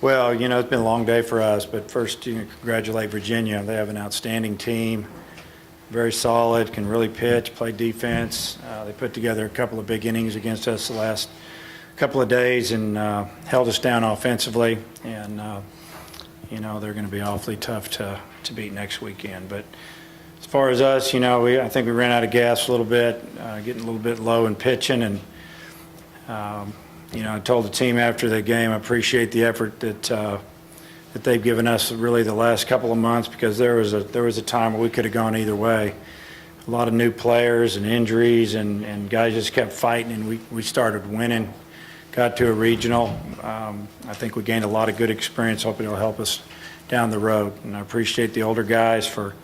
Well, it's been a long day for us, but first, congratulate Virginia. They have an outstanding team, very solid, can really pitch, play defense. They put together a couple of big innings against us the last couple of days and held us down offensively. And, they're going to be awfully tough to beat next weekend. But as far as us, I think we ran out of gas a little bit, getting a little bit low in pitching. And, I told the team after the game I appreciate the effort that they've given us really the last couple of months, because there was a time where we could have gone either way. A lot of new players and injuries, and guys just kept fighting, and we started winning. Got to a regional. I think we gained a lot of good experience. Hoping it'll help us down the road. And I appreciate the older guys for,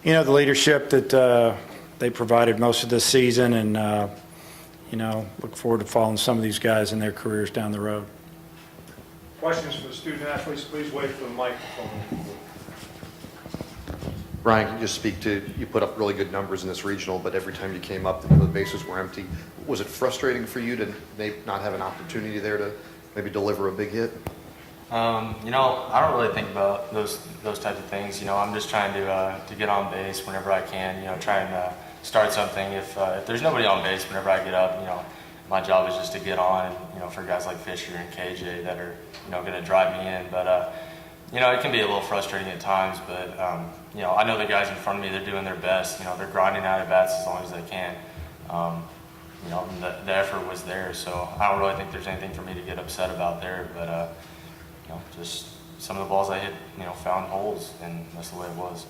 the leadership that they provided most of this season, and look forward to following some of these guys in their careers down the road. Questions for the student athletes, please wait for the microphone. Ryan, can you just speak to, you put up really good numbers in this regional, but every time you came up, the bases were empty. Was it frustrating for you to not have an opportunity there to maybe deliver a big hit? I don't really think about those types of things. I'm just trying to get on base whenever I can. Try and start something. If there's nobody on base whenever I get up, my job is just to get on. For guys like Fisher and KJ that are going to drive me in. But it can be a little frustrating at times. But I know the guys in front of me, they're doing their best. They're grinding out at bats as long as they can. The effort was there, so I don't really think there's anything for me to get upset about there. But just some of the balls I hit, found holes, and that's the way it was.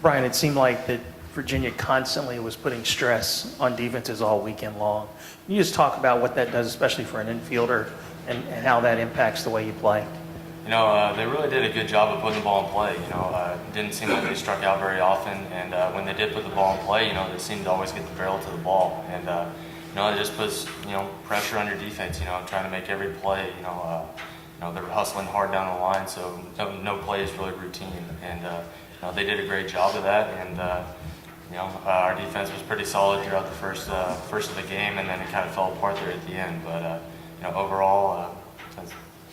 Brian, it seemed like that Virginia constantly was putting stress on defenses all weekend long. Can you just talk about what that does, especially for an infielder, and how that impacts the way you play? They really did a good job of putting the ball in play. It didn't seem like they struck out very often, and when they did put the ball in play, they seemed to always get the barrel to the ball, and it just puts pressure on your defense. Trying to make every play. They're hustling hard down the line, so no play is really routine, and they did a great job of that, and our defense was pretty solid throughout the first of the game, and then it kind of fell apart there at the end. But overall,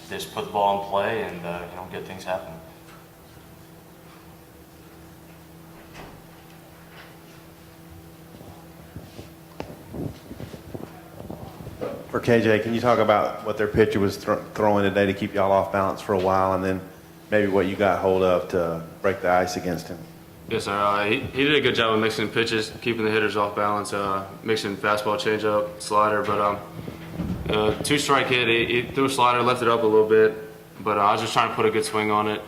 just put the ball in play and get things happening. For KJ, can you talk about what their pitcher was throwing today to keep y'all off balance for a while, and then maybe what you got hold of to break the ice against him? Yes, sir. He did a good job of mixing pitches, keeping the hitters off balance, mixing fastball, changeup, slider. But two-strike hit, he threw a slider, left it up a little bit. But I was just trying to put a good swing on it,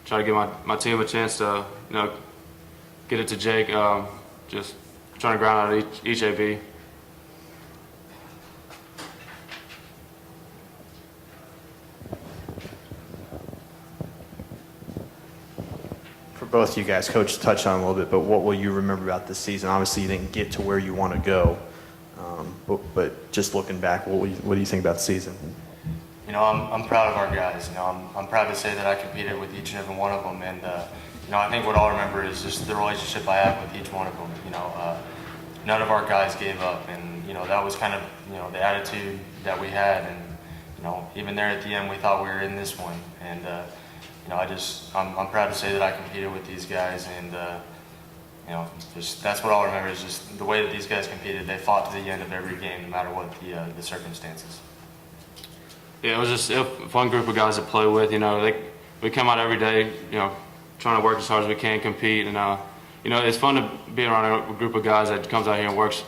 try to give my team a chance to, get it to Jake. Just trying to ground out each AB. For both of you guys, Coach touched on it a little bit, but what will you remember about this season? Obviously, you didn't get to where you want to go, but just looking back, what do you think about the season? I'm proud of our guys. I'm proud to say that I competed with each and every one of them, and I think what I'll remember is just the relationship I have with each one of them. None of our guys gave up, and that was kind of the attitude that we had, and even there at the end, we thought we were in this one, and I'm proud to say that I competed with these guys, and that's what I'll remember is just the way that these guys competed. They fought to the end of every game, no matter what the circumstances. Yeah, it was just a fun group of guys to play with. We come out every day, trying to work as hard as we can, compete, and it's fun to be around a group of guys that comes out here and works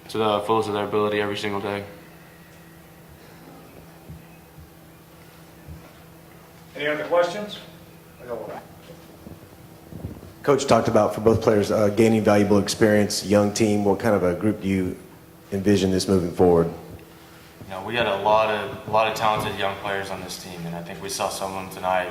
to the fullest of their ability every single day. Any other questions? Coach talked about, for both players, gaining valuable experience, young team. What kind of a group do you envision this moving forward? We got a lot of talented young players on this team, and I think we saw some of them tonight.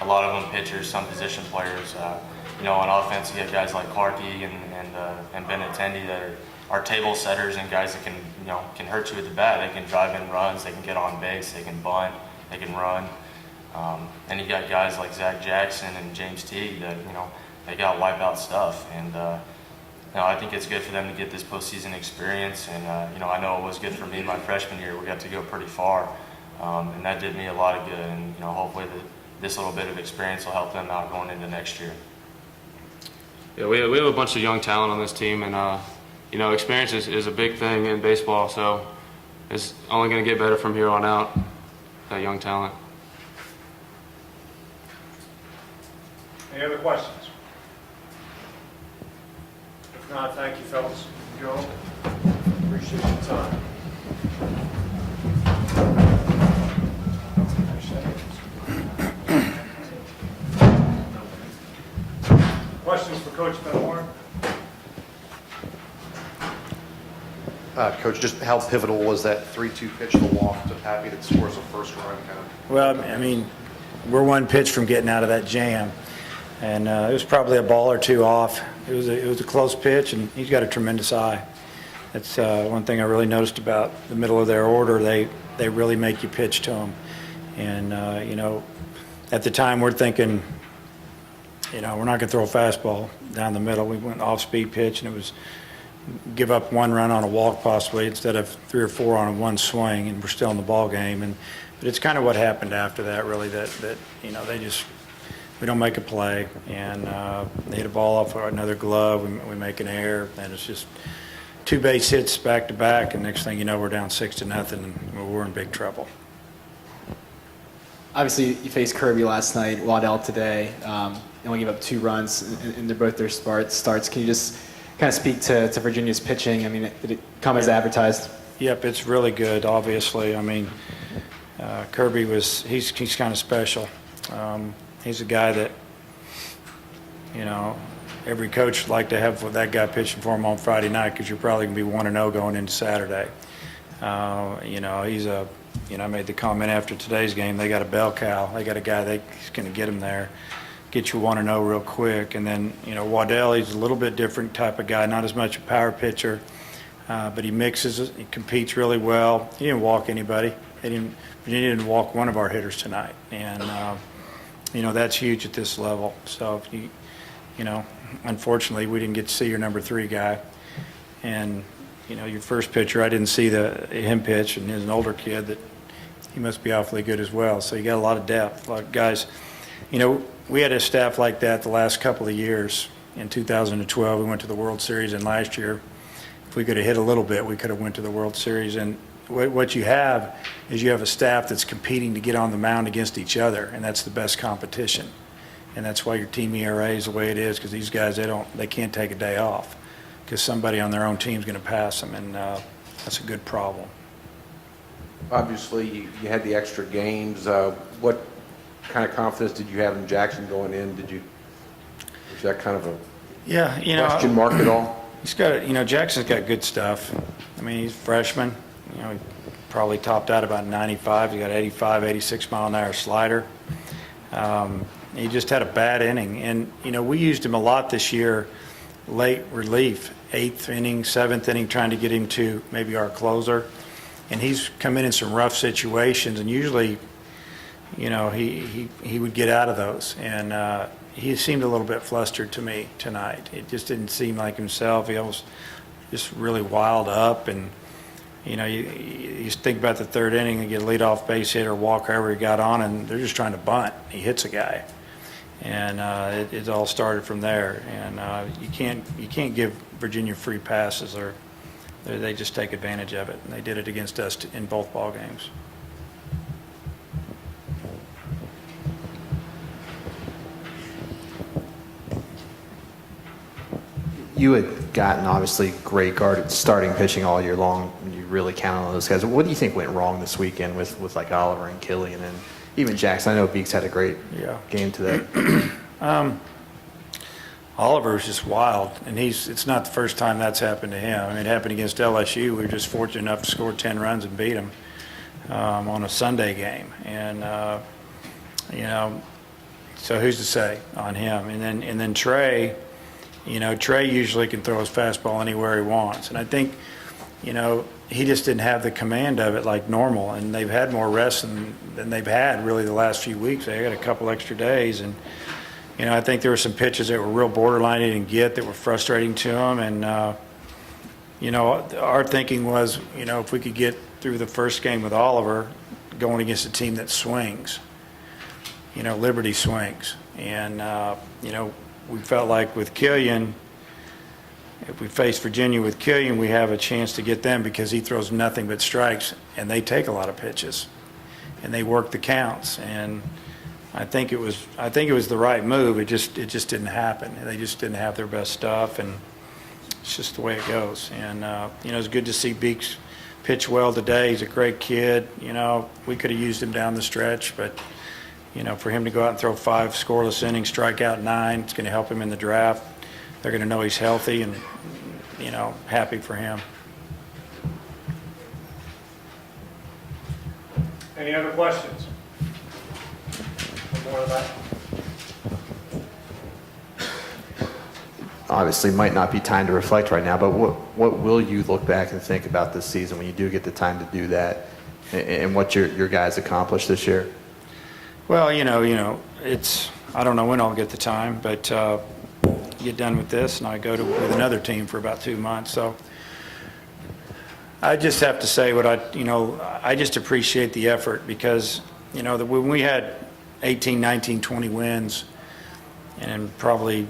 A lot of them pitchers, some position players. On offense, you have guys like Clarkey and Benintendi that are table setters and guys that can hurt you with the bat. They can drive in runs, they can get on base, they can bunt, they can run. And you got guys like Zach Jackson and James Teague that they got wipeout stuff, and I think it's good for them to get this postseason experience. And I know it was good for me my freshman year. We got to go pretty far, and that did me a lot of good. And hopefully this little bit of experience will help them out going into next year. Yeah, we have a bunch of young talent on this team, and experience is a big thing in baseball. So it's only going to get better from here on out. That young talent. Any other questions? If not, thank you, fellas. Joe, appreciate your time. Questions for Coach Benmore? Coach, just how pivotal was that 3-2 pitch to walk to Pappy that scores the first run? Kind of. Well, I mean, we're one pitch from getting out of that jam, and it was probably a ball or two off. It was a close pitch, and he's got a tremendous eye. That's one thing I really noticed about the middle of their order. They really make you pitch to them, and at the time we're thinking, we're not going to throw a fastball down the middle. We went off-speed pitch, and it was give up one run on a walk possibly instead of 3 or 4 on one swing, and we're still in the ball game. But it's kind of what happened after that, really, that we don't make a play, and they hit a ball off another glove, we make an error, and it's just 2 base hits back to back, and next thing you know, we're down 6-0, and we're in big trouble. Obviously, you faced Kirby last night, Waddell today. They only gave up 2 runs in both their starts. Can you just kind of speak to Virginia's pitching? I mean, did it come as advertised? Yep, it's really good, obviously. I mean, Kirby he's kind of special. He's a guy that, every coach would like to have that guy pitching for him on Friday night because you're probably going to be 1-0 going into Saturday. I made the comment after today's game, they got a bell cow. They got a guy that's going to get him there, get you 1-0 real quick. And then, Waddell, he's a little bit different type of guy, not as much a power pitcher, but he mixes it, he competes really well. He didn't walk anybody. Virginia didn't walk one of our hitters tonight. And, that's huge at this level. So, unfortunately, we didn't get to see your number 3 guy. And, your first pitcher, I didn't see him pitch, and he's an older kid that he must be awfully good as well. So you got a lot of depth, a lot of guys. We had a staff like that the last couple of years. In 2012, we went to the World Series, and last year, if we could have hit a little bit, we could have went to the World Series. And what you have is you have a staff that's competing to get on the mound against each other, and that's the best competition. And that's why your team ERA is the way it is, because these guys, they can't take a day off because somebody on their own team is going to pass them, and that's a good problem. Obviously, you had the extra games. What kind of confidence did you have in Jackson going in? Was that kind of a question mark at all? He's got, Jackson's got good stuff. I mean, he's a freshman. He probably topped out about 95. He got 85, 86 mile an hour slider. He just had a bad inning, and we used him a lot this year, late relief, 8th inning, 7th inning, trying to get him to maybe our closer. And he's come in some rough situations, and usually, he would get out of those. And he seemed a little bit flustered to me tonight. It just didn't seem like himself. He was just really wild up, and you think about the 3rd inning and get a leadoff base hit or walk however he got on, and they're just trying to bunt. He hits a guy, and it all started from there. And you can't give Virginia free passes, or they just take advantage of it. And they did it against us in both ball games. You had gotten obviously great starting pitching all year long, and you really counted on those guys. What do you think went wrong this weekend with like Oliver and Killian and even Jackson? I know Beeks had a great game today. Oliver's just wild, and it's not the first time that's happened to him. I mean, it happened against LSU. We were just fortunate enough to score 10 runs and beat them on a Sunday game. And, so who's to say on him? And then Trey, Trey usually can throw his fastball anywhere he wants. And I think, he just didn't have the command of it like normal. And they've had more rest than they've had really the last few weeks. They got a couple extra days. And, I think there were some pitches that were real borderline he didn't get that were frustrating to him. And, our thinking was, if we could get through the first game with Oliver, going against a team that swings. Liberty swings. And, we felt like with Killian, if we face Virginia with Killian, we have a chance to get them because he throws nothing but strikes, and they take a lot of pitches, and they work the counts. And I think it was the right move. It just didn't happen. They just didn't have their best stuff, and it's just the way it goes. And it's good to see Beeks pitch well today. He's a great kid. We could have used him down the stretch, but for him to go out and throw 5 scoreless innings, strike out 9, it's going to help him in the draft. They're going to know he's healthy, and happy for him. Any other questions? One more of that. Obviously, might not be time to reflect right now, but what will you look back and think about this season when you do get the time to do that, and what your guys accomplished this year? Well, it's, I don't know when I'll get the time, but get done with this, and I go with another team for about 2 months. So I just have to say I just appreciate the effort because, when we had 18, 19, 20 wins and probably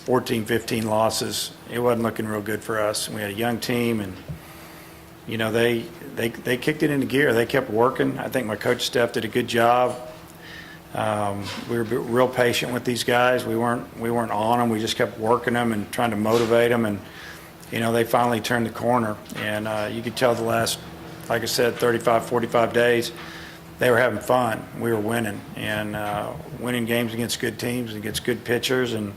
14, 15 losses, it wasn't looking real good for us. We had a young team, and, they kicked it into gear. They kept working. I think my coach staff did a good job. We were real patient with these guys. We weren't on them. We just kept working them and trying to motivate them. And, they finally turned the corner. And you could tell the last, like I said, 35, 45 days, they were having fun. We were winning. And winning games against good teams and against good pitchers. And,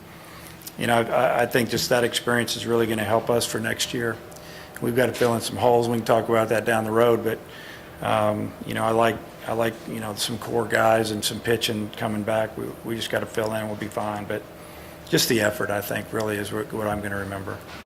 I think just that experience is really going to help us for next year. We've got to fill in some holes. We can talk about that down the road. But, I like some core guys and some pitching coming back. We just got to fill in. We'll be fine. But just the effort, I think, really is what I'm going to remember.